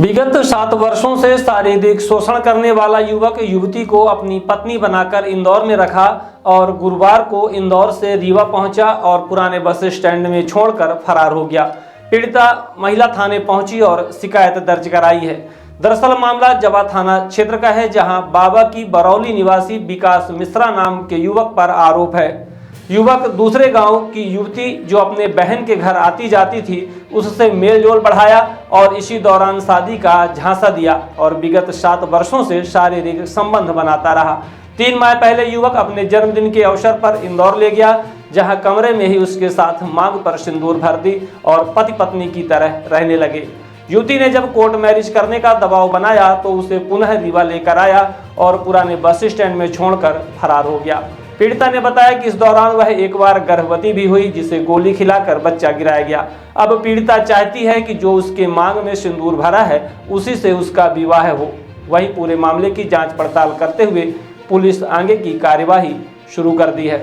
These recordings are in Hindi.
विगत 7 वर्षों से शारीरिक शोषण करने वाला युवक युवती को अपनी पत्नी बनाकर इंदौर में रखा और गुरुवार को इंदौर से रीवा पहुंचा और पुराने बस स्टैंड में छोड़कर फरार हो गया। पीड़िता महिला थाने पहुंची और शिकायत दर्ज कराई है। दरअसल मामला जवा थाना क्षेत्र का है, जहां बाबा की बरौली निवासी विकास मिश्रा नाम के युवक पर आरोप है। युवक दूसरे गांव की युवती जो अपने बहन के घर आती जाती थी उससे मेलजोल बढ़ाया और इसी दौरान शादी का झांसा दिया और विगत 7 वर्षों से शारीरिक संबंध बनाता रहा। 3 माह पहले युवक अपने जन्मदिन के अवसर पर इंदौर ले गया, जहां कमरे में ही उसके साथ मांग पर सिंदूर भर दी और पति पत्नी की तरह रहने लगे। युवती ने जब कोर्ट मैरिज करने का दबाव बनाया तो उसे पुनः रीवा लेकर आया और पुराने बस स्टैंड में छोड़कर फरार हो गया। पीड़िता ने बताया कि इस दौरान वह एक बार गर्भवती भी हुई, जिसे गोली खिलाकर बच्चा गिराया गया। अब पीड़िता चाहती है कि जो उसके मांग में सिंदूर भरा है उसी से उसका विवाह हो। वहीं पूरे मामले की जांच पड़ताल करते हुए पुलिस आगे की कार्यवाही शुरू कर दी है।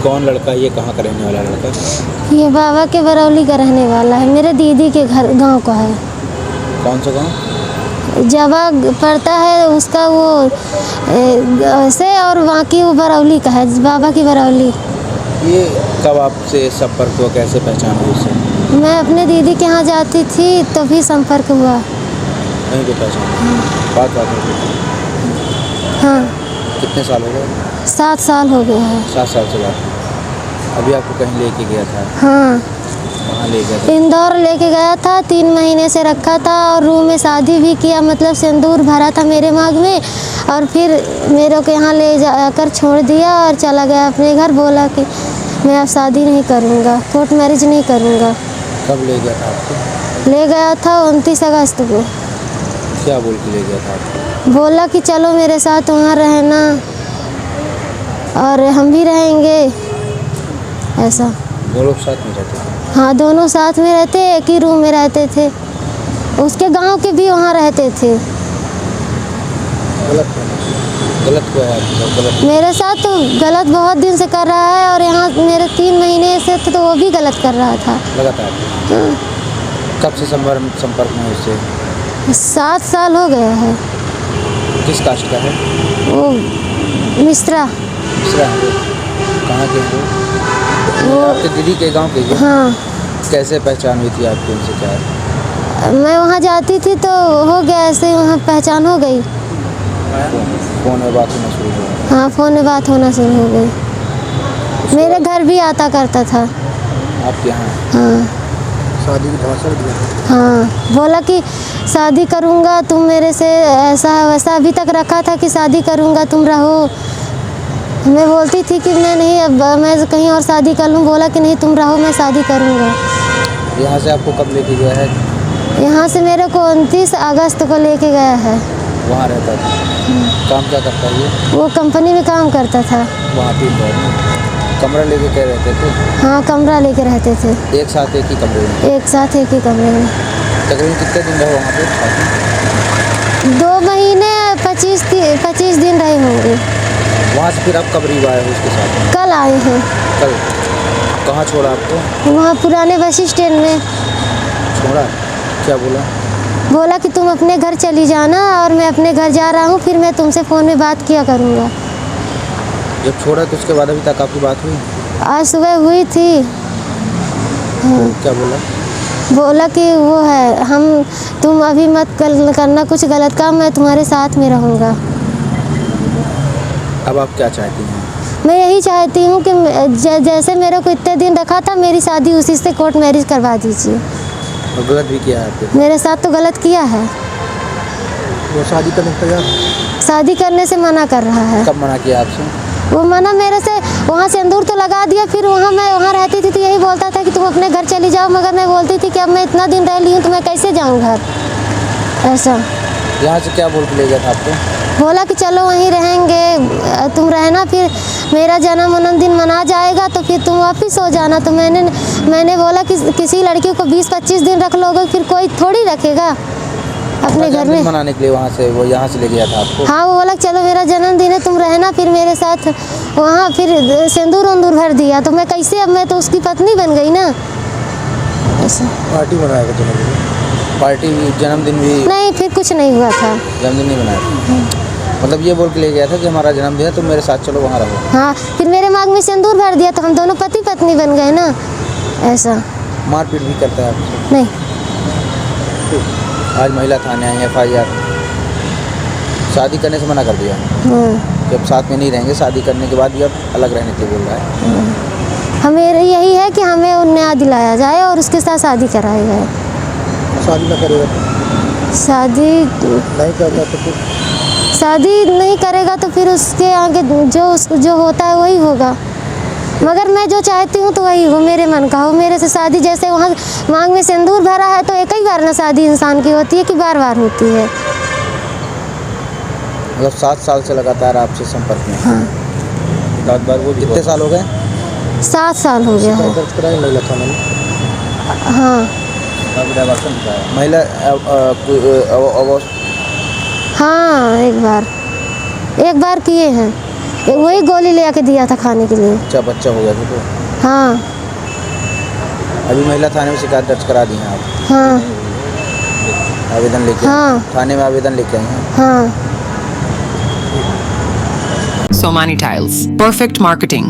कौन लड़का, ये कहाँ का रहने वाला लड़का? ये बाबा के बरौली का रहने वाला है, मेरे दीदी के घर गांव का है। कौन सा गाँव? जवा पड़ता है उसका वो से, और वहाँ की वो बरौली का है, बाबा की बरौली। ये कब आपसे संपर्क हुआ, कैसे पहचान हुई उससे? मैं अपने दीदी के यहाँ जाती थी तो भी संपर्क हुआ। वहीं पे पहचान? बात हो गई? हाँ। कितने साल हो गए? 7 साल हो गया है। 7 साल से बात। अभी आपको कहीं लेके गया था? हाँ, कहाँ ले गया था? इंदौर लेके गया था। 3 महीने से रखा था और रूम में शादी भी किया, मतलब सिंदूर भरा था मेरे मांग में, और फिर मेरे को यहाँ ले जाकर छोड़ दिया और चला गया अपने घर। बोला कि मैं अब शादी नहीं करूँगा, कोर्ट मैरिज नहीं करूँगा। कब ले गया था आपको? ले गया था 29 अगस्त को। क्या बोल के ले गया था आपको? बोला कि चलो मेरे साथ वहाँ रहना और हम भी रहेंगे, ऐसा। वो लोग साथ में रहते थे? हाँ, दोनों साथ में रहते, एक ही रूम में रहते थे। उसके गांव के भी वहाँ रहते थे। गलत हुआ है आपके साथ? गलत मेरे साथ तो गलत बहुत दिन से कर रहा है, और यहाँ मेरे 3 महीने से तो वो भी गलत कर रहा था लगातार। कब से संपर्क में उससे? 7 साल हो गया है। किस कास्ट का है वो मिश्रा। दूसरा है? कहाँ के हैं वो? आपके दीदी के गांव के? हाँ। कैसे पहचान हुई थी आपकी उनसे? क्या मैं वहाँ जाती थी तो हो गया ऐसे, वहाँ पहचान हो गई। फोन में बात होना शुरू हुआ? हाँ, फ़ोन में बात होना शुरू हो गई। मेरे घर भी आता करता था। आपके यहाँ? हाँ। शादी की भाषा दिया? हाँ, बोला कि शादी करूँगा, तुम मेरे से ऐसा वैसा अभी तक रखा था कि शादी करूँगा, तुम रहो। मैं बोलती थी कि मैं नहीं, अब मैं कहीं और शादी कर लूँ। बोला कि नहीं, तुम रहो, मैं शादी करूँगा। यहाँ से आपको कब लेके गया है? यहाँ से मेरे को 29 अगस्त को लेके गया है। वहाँ रहता था? काम क्या करता है ये? वो कंपनी में काम करता था। वहाँ पे कमरा लेके क्या रहते थे? हाँ, कमरा लेके रहते थे। एक साथ एक ही कमरे में? एक साथ एक ही कमरे में। तकरीबन कितने दिन रहे वहाँ पे? 2 महीने 25 दिन रहे होंगे। वहाँ से फिर आप कब रीवा आए उसके साथ? कल आए हैं। कल? कहाँ छोड़ा आपको? वहाँ पुराने बस स्टैंड में छोड़ा? क्या बोला? बोला कि तुम अपने घर चली जाना, और मैं अपने घर जा रहा हूँ, फिर मैं तुमसे फ़ोन में बात किया करूँगा। जब छोड़ा तो उसके बाद अभी तक आपकी बात हुई? आज सुबह हुई थी। हाँ। क्या बोला? बोला कि वो है, तुम अभी मत करना कुछ गलत काम, मैं तुम्हारे साथ में रहूँगा। अब आप क्या चाहती हैं? मैं यही चाहती हूँ कि जैसे मेरे को इतने दिन रखा था, मेरी शादी उसी से कोर्ट मैरिज करवा दीजिए। और गलत भी किया है आपके? मेरे साथ तो गलत किया है। वो शादी करने को तैयार? शादी करने से मना कर रहा है। कब मना किया आपसे? वो मना मेरे से, वहाँ सिंदूर तो लगा दिया, फिर मैं वहाँ रहती थी तो यही बोलता था कि तुम अपने घर चली जाओ, मगर मैं बोलती थी कि अब मैं इतना दिन रह ली हूँ तो मैं कैसे जाऊँ घर, ऐसा। यहाँ से क्या बोल के ले गया था आपको? बोला कि चलो वहीं रहेंगे, तुम रहना, फिर मेरा जन्मदिन मना जाएगा तो फिर तुम वापस हो जाना। तो मैंने बोला कि किसी लड़की को 20-25 दिन रख लोगे, फिर कोई थोड़ी रखेगा अपने घर में। मनाने के लिए वहाँ से वो यहाँ से ले गया था आपको? हाँ, वो बोला चलो मेरा जन्मदिन है, तुम रहना फिर मेरे साथ वहाँ। फिर सिंदूर भर दिया तो मैं कैसे, अब मैं तो उसकी पत्नी बन गई ना, ऐसा। पार्टी मनाएगा जन्मदिन? पार्टी भी, जन्मदिन भी? नहीं, फिर कुछ नहीं हुआ था। जन्मदिन नहीं बनाया? मतलब ये बोल के ले गया था कि हमारा जन्मदिन है, तुम मेरे साथ चलो वहाँ रहो। हाँ, फिर मेरे मांग में सिंदूर भर दिया तो हम दोनों पति पत्नी बन गए ना, ऐसा। मारपीट भी करता है आपसे? नहीं। आज महिला थाने आई, FIR, शादी करने से मना कर दिया कि अब साथ में नहीं रहेंगे, शादी करने के बाद भी अब अलग रहने के लिए बोल रहा है। हमें यही है कि हमें न्याय दिलाया जाए और उसके साथ शादी कराई जाए। शादी ना करेगा तो? शादी नहीं करता तो फिर? शादी नहीं करेगा तो फिर उसके आगे जो होता है वही होगा, मगर मैं जो चाहती हूँ तो वही हो, मेरे मन का हो, मेरे से शादी। जैसे वहाँ मांग में सिंदूर भरा है तो एक ही बार ना शादी इंसान की होती है कि बार बार होती है। मतलब 7 साल से लगातार आपसे संपर्क में? हाँ। 7 बार? वो कितने साल हो गए? 7 साल हो गया है। दर्ज कराई महिला थाने में? हाँ। महिला हाँ, एक बार किए हैं, वही गोली ले आके दिया था खाने के लिए। अच्छा, बच्चा हो गया था तो? हाँ। अभी महिला थाने में शिकायत दर्ज करा दी हैं आप? हाँ। आवेदन लेके? हाँ। थाने में आवेदन लेके आई हैं? हाँ। Somani tiles, perfect marketing.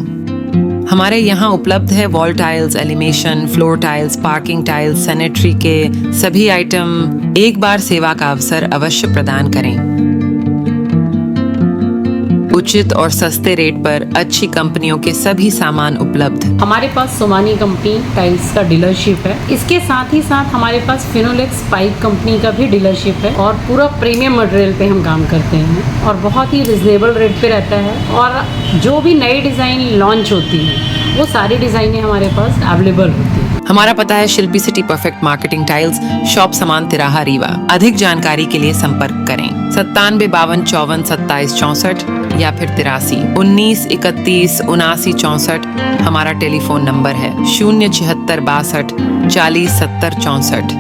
हमारे यहाँ उपलब्ध है wall tiles, elevation, floor tiles, parking tiles, sanitary के सभी आइटम। एक बार सेवा का अवसर अवश्य प्रदान करें। उचित और सस्ते रेट पर अच्छी कंपनियों के सभी सामान उपलब्ध। हमारे पास सोमानी कंपनी टाइल्स का डीलरशिप है। इसके साथ ही साथ हमारे पास फिनोलेक्स पाइप कंपनी का भी डीलरशिप है और पूरा प्रीमियम मटेरियल पे हम काम करते हैं और बहुत ही रिजनेबल रेट पे रहता है। और जो भी नई डिज़ाइन लॉन्च होती है वो सारी डिज़ाइनें हमारे पास अवेलेबल होती है। हमारा पता है Shilpi city perfect marketing tiles, shop Saman तिराहा रीवा। अधिक जानकारी के लिए संपर्क करें 97 52 54 27 64 या फिर 83 19 31 79 64। हमारा टेलीफोन नंबर है 076 62 40 70 64।